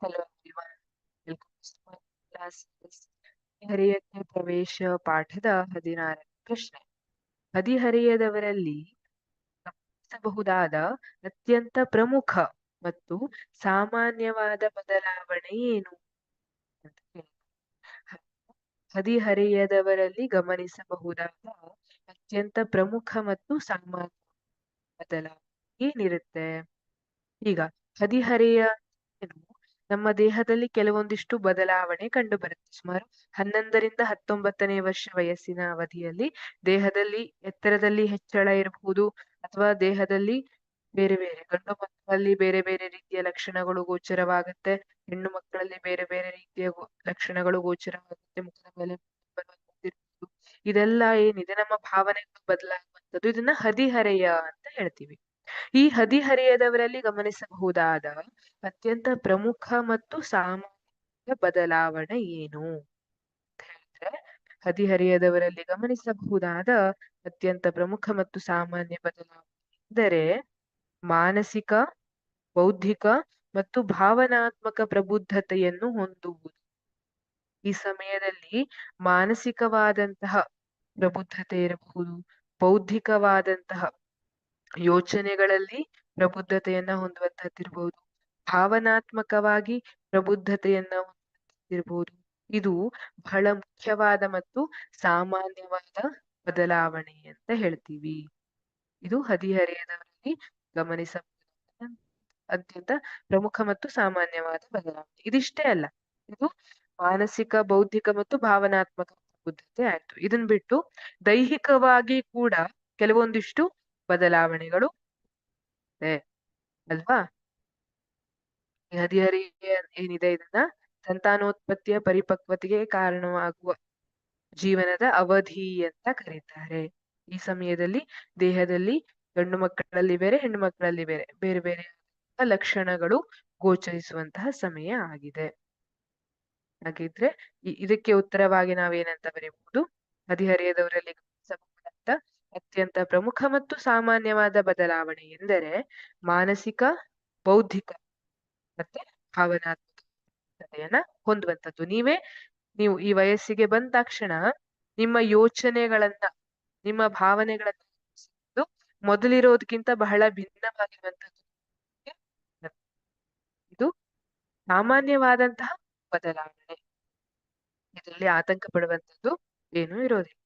Hello everyone, welcome to my classes. ಹದಿಹರೆಯಕ್ಕೆ ಪ್ರವೇಶ ಪಾಠದ 16ನೇ ಪ್ರಶ್ನೆ. ಹದಿಹರೆಯದವರಲ್ಲಿ ಗಮನಿಸಬಹುದಾದ ಅತ್ಯಂತ ಪ್ರಮುಖ ಮತ್ತು ಸಾಮಾನ್ಯವಾದ ಬದಲಾವಣೆ ಏನು ಅಂತ ಕೇಳಿದೆ. ಹದಿಹರೆಯದವರಲ್ಲಿ ಗಮನಿಸಬಹುದಾದ ಅತ್ಯಂತ ಪ್ರಮುಖ ಮತ್ತು ಸಾಮಾನ್ಯ ಬದಲಾವಣೆ ಏನಿರುತ್ತೆ? ಈಗ ಹದಿಹರೆಯ ನಮ್ಮ ದೇಹದಲ್ಲಿ ಕೆಲವೊಂದಿಷ್ಟು ಬದಲಾವಣೆ ಕಂಡು ಬರುತ್ತೆ. ಸುಮಾರು 11ರಿಂದ 19ನೇ ವರ್ಷ ವಯಸ್ಸಿನ ಅವಧಿಯಲ್ಲಿ ದೇಹದಲ್ಲಿ ಎತ್ತರದಲ್ಲಿ ಹೆಚ್ಚಳ ಇರಬಹುದು, ಅಥವಾ ದೇಹದಲ್ಲಿ ಬೇರೆ ಬೇರೆ ಗಂಡು ಮಕ್ಕಳಲ್ಲಿ ಬೇರೆ ಬೇರೆ ರೀತಿಯ ಲಕ್ಷಣಗಳು ಗೋಚರವಾಗುತ್ತೆ, ಹೆಣ್ಣು ಮಕ್ಕಳಲ್ಲಿ ಬೇರೆ ಬೇರೆ ರೀತಿಯ ಲಕ್ಷಣಗಳು ಗೋಚರವಾಗುತ್ತೆ. ಮುಖದ ಮೇಲೆ ಬರುವಂತದ್ದು, ಇದೆಲ್ಲ ಏನಿದೆ ನಮ್ಮ ಭಾವನೆಗಳು ಬದಲಾಗುವಂಥದ್ದು, ಇದನ್ನ ಹದಿಹರೆಯ ಅಂತ ಹೇಳ್ತೀವಿ. ಈ ಹದಿಹರೆಯದವರಲ್ಲಿ ಗಮನಿಸಬಹುದಾದ ಅತ್ಯಂತ ಪ್ರಮುಖ ಮತ್ತು ಸಾಮಾನ್ಯ ಬದಲಾವಣೆ ಏನು ಅಂತ ಹೇಳಿದ್ರೆ, ಹದಿಹರೆಯದವರಲ್ಲಿ ಗಮನಿಸಬಹುದಾದ ಅತ್ಯಂತ ಪ್ರಮುಖ ಮತ್ತು ಸಾಮಾನ್ಯ ಬದಲಾವಣೆ ಎಂದರೆ ಮಾನಸಿಕ, ಬೌದ್ಧಿಕ ಮತ್ತು ಭಾವನಾತ್ಮಕ ಪ್ರಬುದ್ಧತೆಯನ್ನು ಹೊಂದುವುದು. ಈ ಸಮಯದಲ್ಲಿ ಮಾನಸಿಕವಾದಂತಹ ಪ್ರಬುದ್ಧತೆ ಇರಬಹುದು, ಬೌದ್ಧಿಕವಾದಂತಹ ಯೋಚನೆಗಳಲ್ಲಿ ಪ್ರಬುದ್ಧತೆಯನ್ನ ಹೊಂದುವಂತಹದ್ದಿರಬಹುದು, ಭಾವನಾತ್ಮಕವಾಗಿ ಪ್ರಬುದ್ಧತೆಯನ್ನ ಹೊಂದಿರಬಹುದು. ಇದು ಬಹಳ ಮುಖ್ಯವಾದ ಮತ್ತು ಸಾಮಾನ್ಯವಾದ ಬದಲಾವಣೆ ಅಂತ ಹೇಳ್ತೀವಿ. ಇದು ಹದಿಹರೆಯದವರಲ್ಲಿ ಗಮನಿಸಬಹುದಾದ ಅತ್ಯಂತ ಪ್ರಮುಖ ಮತ್ತು ಸಾಮಾನ್ಯವಾದ ಬದಲಾವಣೆ. ಇದಿಷ್ಟೇ ಅಲ್ಲ, ಇದು ಮಾನಸಿಕ, ಬೌದ್ಧಿಕ ಮತ್ತು ಭಾವನಾತ್ಮಕ ಪ್ರಬುದ್ಧತೆ ಆಯ್ತು. ಇದನ್ ಬಿಟ್ಟು ದೈಹಿಕವಾಗಿ ಕೂಡ ಕೆಲವೊಂದಿಷ್ಟು ಬದಲಾವಣೆಗಳು ಇದೆ ಅಲ್ವಾ? ಹದಿಹರೆಯ ಏನಿದೆ ಇದನ್ನ ಸಂತಾನೋತ್ಪತ್ತಿಯ ಪರಿಪಕ್ವತೆಗೆ ಕಾರಣವಾಗುವ ಜೀವನದ ಅವಧಿ ಅಂತ ಕರೀತಾರೆ. ಈ ಸಮಯದಲ್ಲಿ ದೇಹದಲ್ಲಿ ಗಂಡು ಮಕ್ಕಳಲ್ಲಿ ಬೇರೆ, ಹೆಣ್ಣು ಮಕ್ಕಳಲ್ಲಿ ಬೇರೆ ಬೇರೆ ಬೇರೆ ಲಕ್ಷಣಗಳು ಗೋಚರಿಸುವಂತಹ ಸಮಯ ಆಗಿದೆ. ಹಾಗಿದ್ರೆ ಇದಕ್ಕೆ ಉತ್ತರವಾಗಿ ನಾವೇನಂತ ಬರೀಬಹುದು? ಹದಿಹರೆಯದವರಲ್ಲಿ ಗಮನಿಸಬಹುದಾದ ಅತ್ಯಂತ ಪ್ರಮುಖ ಮತ್ತು ಸಾಮಾನ್ಯವಾದ ಬದಲಾವಣೆ ಎಂದರೆ ಮಾನಸಿಕ, ಬೌದ್ಧಿಕ ಮತ್ತೆ ಭಾವನಾತ್ಮಕತೆಯನ್ನ ಹೊಂದುವಂಥದ್ದು. ನೀವು ಈ ವಯಸ್ಸಿಗೆ ಬಂದ ತಕ್ಷಣ ನಿಮ್ಮ ಯೋಚನೆಗಳನ್ನ, ನಿಮ್ಮ ಭಾವನೆಗಳನ್ನ ಮೊದಲಿರೋದಕ್ಕಿಂತ ಬಹಳ ಭಿನ್ನವಾಗಿರುವಂತದ್ದು. ಇದು ಸಾಮಾನ್ಯವಾದಂತಹ ಬದಲಾವಣೆ. ಇದರಲ್ಲಿ ಆತಂಕ ಪಡುವಂಥದ್ದು ಏನೂ ಇರೋದಿಲ್ಲ.